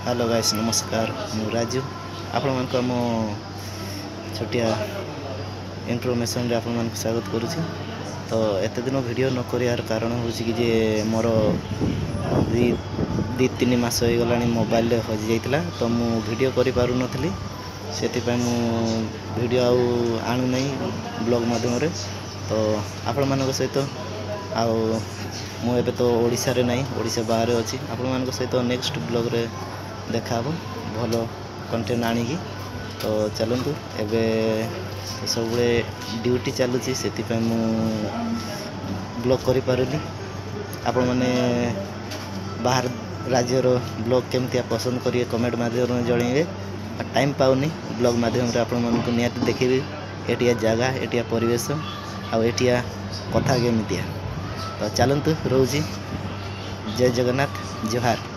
Hello guys नमस्कार मु राजू आपण मान को मो छोटिया इन्फॉर्मेशन रे आपण मान को स्वागत करूछी। तो एते दिन वीडियो न करियार कारण होछि कि जे मोर दी तीन मास हो गलानी मोबाइल रे हजि जाइतला तो मु वीडियो करि पारु नथली सेति पय मु वीडियो आनु नै ब्लॉग माध्यम रे। तो आपण मान को सहित आ मु एबे तो ओडिसा रे नै ओडिसा बाहर अछि आपण मान को सहित नेक्स्ट ब्लॉग रे देखा भल कंटेंट आनिकी। तो चलतु एबे तो सब ड्यूटी चलुची से मु ब्लॉग करि पारुली। आपण माने बाहर राज्यर ब्लॉग केमती पसंद करिए कमेंट माध्यम में जणेबे। टाइम पाउनी ब्लॉग माध्यम रे आपण मन को नियत देखिबे एटिया जगह एटिया परिवेश आ एटिया कथा केमतिया। तो चलतु रोजी जय जगन्नाथ जोहार।